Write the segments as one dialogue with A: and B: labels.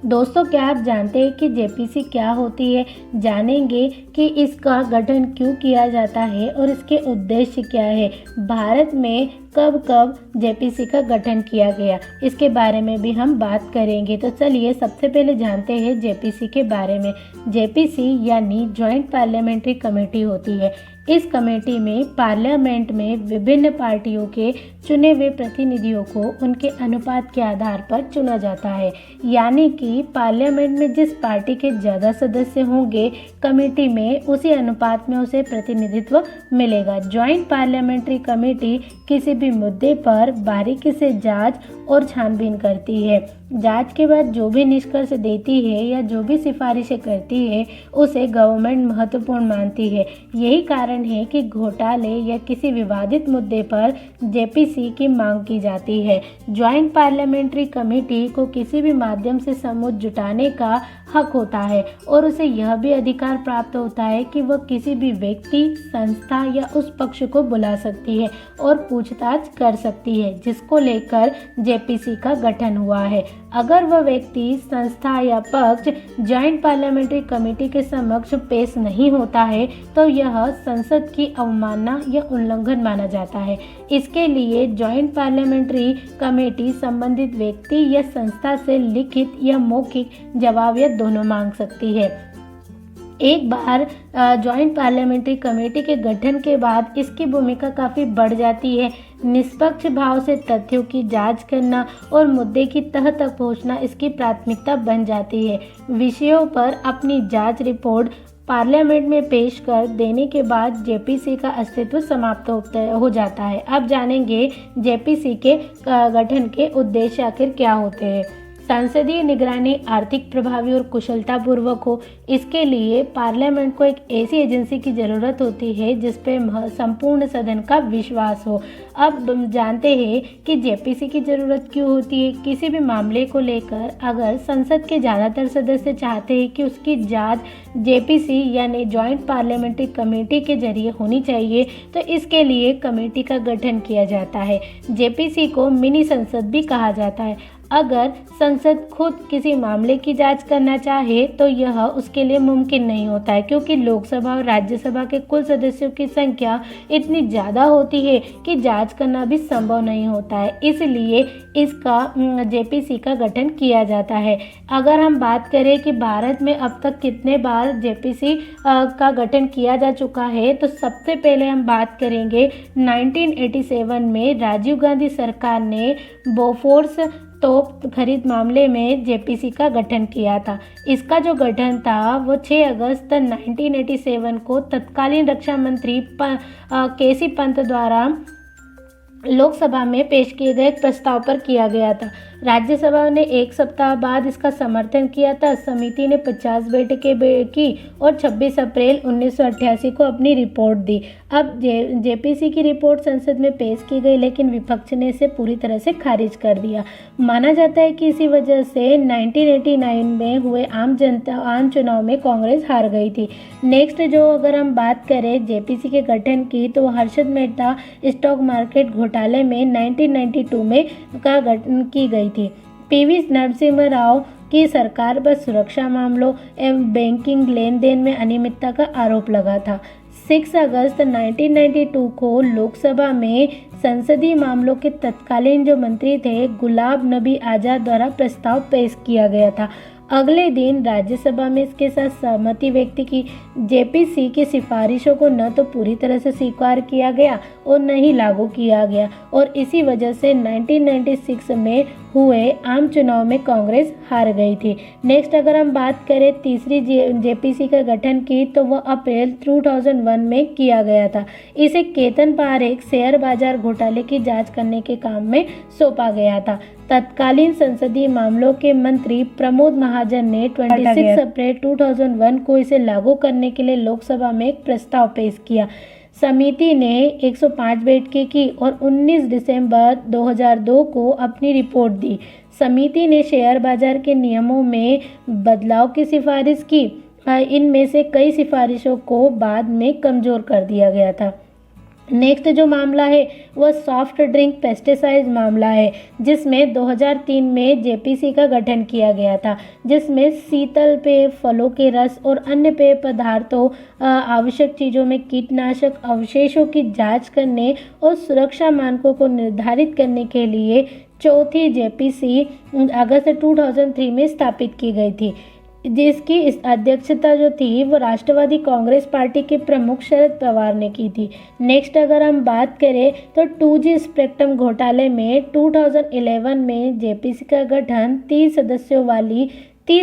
A: दोस्तों, क्या आप जानते हैं कि जेपीसी क्या होती है? जानेंगे कि इसका गठन क्यों किया जाता है और इसके उद्देश्य क्या है। भारत में कब कब जेपीसी का गठन किया गया, इसके बारे में भी हम बात करेंगे। तो चलिए सबसे पहले जानते हैं जेपीसी के बारे में। जेपीसी यानी जॉइंट पार्लियामेंट्री कमेटी होती है। इस कमेटी में पार्लियामेंट में विभिन्न पार्टियों के चुने हुए प्रतिनिधियों को उनके अनुपात के आधार पर चुना जाता है। यानी कि पार्लियामेंट में जिस पार्टी के ज़्यादा सदस्य होंगे, कमेटी में उसी अनुपात में उसे प्रतिनिधित्व मिलेगा। जॉइंट पार्लियामेंट्री कमेटी किसी भी मुद्दे पर बारीकी से जांच और छानबीन करती है। जांच के बाद जो भी निष्कर्ष देती है या जो भी सिफारिशें करती है, उसे गवर्नमेंट महत्वपूर्ण मानती है। यही कारण है कि घोटाले या किसी विवादित मुद्दे पर जेपीसी की मांग की जाती है। जॉइंट पार्लियामेंट्री कमेटी को किसी भी माध्यम से सबूत जुटाने का हक होता है और उसे यह भी अधिकार प्राप्त होता है कि वह किसी भी व्यक्ति, संस्था या उस पक्ष को बुला सकती है और पूछताछ कर सकती है जिसको लेकर जेपीसी का गठन हुआ है। अगर वह व्यक्ति, संस्था या पक्ष जॉइंट पार्लियामेंट्री कमेटी के समक्ष पेश नहीं होता है तो यह संसद की अवमानना या उल्लंघन माना जाता है। इसके लिए जॉइंट पार्लियामेंट्री कमेटी संबंधित व्यक्ति या संस्था से लिखित या मौखिक जवाब या दोनों मांग सकती है। एक बार जॉइंट पार्लियामेंट्री कमेटी के गठन के बाद इसकी भूमिका काफ़ी बढ़ जाती है। निष्पक्ष भाव से तथ्यों की जांच करना और मुद्दे की तह तक पहुंचना इसकी प्राथमिकता बन जाती है। विषयों पर अपनी जांच रिपोर्ट पार्लियामेंट में पेश कर देने के बाद जेपीसी का अस्तित्व समाप्त हो जाता है। अब जानेंगे जेपीसी के गठन के उद्देश्य आखिर क्या होते हैं। संसदीय निगरानी आर्थिक प्रभावी और कुशलतापूर्वक हो, इसके लिए पार्लियामेंट को एक ऐसी एजेंसी की ज़रूरत होती है जिस पे संपूर्ण सदन का विश्वास हो। अब जानते हैं कि जेपीसी की ज़रूरत क्यों होती है। किसी भी मामले को लेकर अगर संसद के ज़्यादातर सदस्य चाहते हैं कि उसकी जांच जेपीसी यानी जॉइंट पार्लियामेंट्री कमेटी के जरिए होनी चाहिए, तो इसके लिए कमेटी का गठन किया जाता है। जेपीसी को मिनी संसद भी कहा जाता है। अगर संसद खुद किसी मामले की जांच करना चाहे तो यह उसके लिए मुमकिन नहीं होता है, क्योंकि लोकसभा और राज्यसभा के कुल सदस्यों की संख्या इतनी ज़्यादा होती है कि जांच करना भी संभव नहीं होता है। इसलिए इसका जेपीसी का गठन किया जाता है। अगर हम बात करें कि भारत में अब तक कितने बार जेपीसी का गठन किया जा चुका है, तो सबसे पहले हम बात करेंगे 1987 में राजीव गांधी सरकार ने बोफोर्स तोप खरीद मामले में जेपीसी का गठन किया था। इसका जो गठन था वो 6 अगस्त 1987 को तत्कालीन रक्षा मंत्री केसी पंत द्वारा लोकसभा में पेश किए गए एक प्रस्ताव पर किया गया था। राज्यसभा ने 1 सप्ताह बाद इसका समर्थन किया था। समिति ने 50 बैठकें की और 26 अप्रैल 1988 को अपनी रिपोर्ट दी। अब जेपीसी की रिपोर्ट संसद में पेश की गई, लेकिन विपक्ष ने इसे पूरी तरह से खारिज कर दिया। माना जाता है कि इसी वजह से 1989 में हुए आम चुनाव में कांग्रेस हार गई थी। नेक्स्ट जो अगर हम बात करें जेपीसी के गठन की, तो हर्षद मेहता स्टॉक मार्केट घोटाले में 1992 में का गठन की गई थी। पीवी नरसिम्हा राव की सरकार पर सुरक्षा मामलों एवं बैंकिंग लेन देन में अनियमितता का आरोप लगा था। 6 अगस्त 1992 को लोकसभा में संसदीय मामलों के तत्कालीन जो मंत्री थे गुलाब नबी आज़ाद द्वारा प्रस्ताव पेश किया गया था। अगले दिन राज्यसभा में इसके साथ सहमति व्यक्त की। जेपीसी की सिफारिशों को न तो पूरी तरह से स्वीकार किया गया और न ही लागू किया गया, और इसी वजह से 1996 में हुए आम चुनाव में कांग्रेस हार गई थी। नेक्स्ट अगर हम बात करें तीसरी जेपीसी का गठन की, तो वह अप्रैल 2001 में किया गया था। इसे केतन पारेख शेयर बाजार घोटाले की जांच करने के काम में सौंपा गया था। तत्कालीन संसदीय मामलों के मंत्री प्रमोद महाजन ने 26 अप्रैल 2001 को इसे लागू करने के लिए लोकसभा में एक प्रस्ताव पेश किया। समिति ने 105 बैठकें की और 19 दिसंबर 2002 को अपनी रिपोर्ट दी। समिति ने शेयर बाजार के नियमों में बदलाव की सिफारिश की। इनमें से कई सिफारिशों को बाद में कमजोर कर दिया गया था। नेक्स्ट जो मामला है वह सॉफ्ट ड्रिंक पेस्टिसाइड मामला है, जिसमें 2003 में जेपीसी का गठन किया गया था, जिसमें शीतल पेय, फलों के रस और अन्य पेय पदार्थों, आवश्यक चीज़ों में कीटनाशक अवशेषों की जांच करने और सुरक्षा मानकों को निर्धारित करने के लिए चौथी जेपीसी अगस्त 2003 में स्थापित की गई थी, जिसकी इस अध्यक्षता जो थी वो राष्ट्रवादी कांग्रेस पार्टी के प्रमुख शरद पवार ने की थी। नेक्स्ट अगर हम बात करें तो 2G स्पेक्ट्रम घोटाले में 2011 में जेपीसी का गठन 30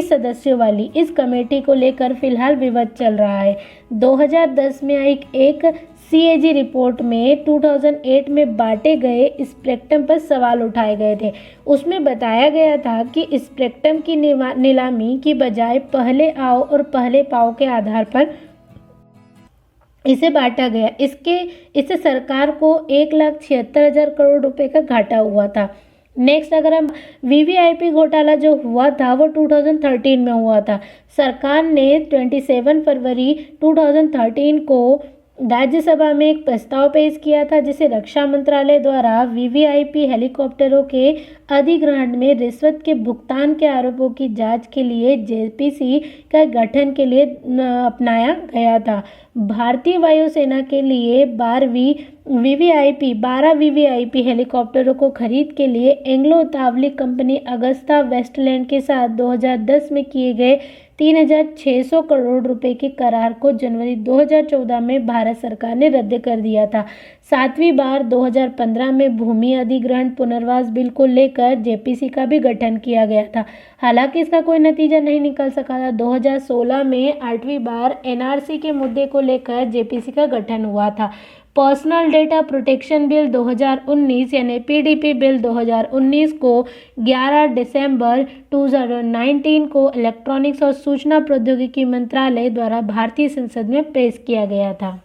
A: सदस्यों वाली इस कमेटी को लेकर फिलहाल विवाद चल रहा है। 2010 में आई एक CAG रिपोर्ट में 2008 में बांटे गए स्पेक्ट्रम पर सवाल उठाए गए थे। उसमें बताया गया था कि स्पेक्ट्रम की नीलामी की बजाय पहले आओ और पहले पाओ के आधार पर इसे बांटा गया। इससे सरकार को 1,76,000 करोड़ रुपए का घाटा हुआ था। नेक्स्ट अगर हम VVIP घोटाला जो हुआ था वो 2013 में हुआ था। सरकार ने 27 फरवरी 2013 को राज्यसभा में एक प्रस्ताव पेश किया था, जिसे रक्षा मंत्रालय द्वारा VVIP हेलीकॉप्टरों के अधिग्रहण में रिश्वत के भुगतान के आरोपों की जांच के लिए जेपीसी का गठन के लिए अपनाया गया था। भारतीय वायुसेना के लिए 12 VVIP हेलीकॉप्टरों को खरीद के लिए एंग्लो तावलिक कंपनी अगस्ता वेस्टलैंड के साथ 2010 में किए गए 3,600 करोड़ रुपए के करार को जनवरी 2014 में भारत सरकार ने रद्द कर दिया था। 7वीं बार 2015 में भूमि अधिग्रहण पुनर्वास बिल को लेकर जेपीसी का भी गठन किया गया था। हालांकि इसका कोई नतीजा नहीं निकल सका था। 2016 में 8वीं बार NRC के मुद्दे को लेकर जेपीसी का गठन हुआ था। पर्सनल डेटा प्रोटेक्शन बिल 2019 यानी PDP बिल 2019 को 11 दिसंबर 2019 को इलेक्ट्रॉनिक्स और सूचना प्रौद्योगिकी मंत्रालय द्वारा भारतीय संसद में पेश किया गया था।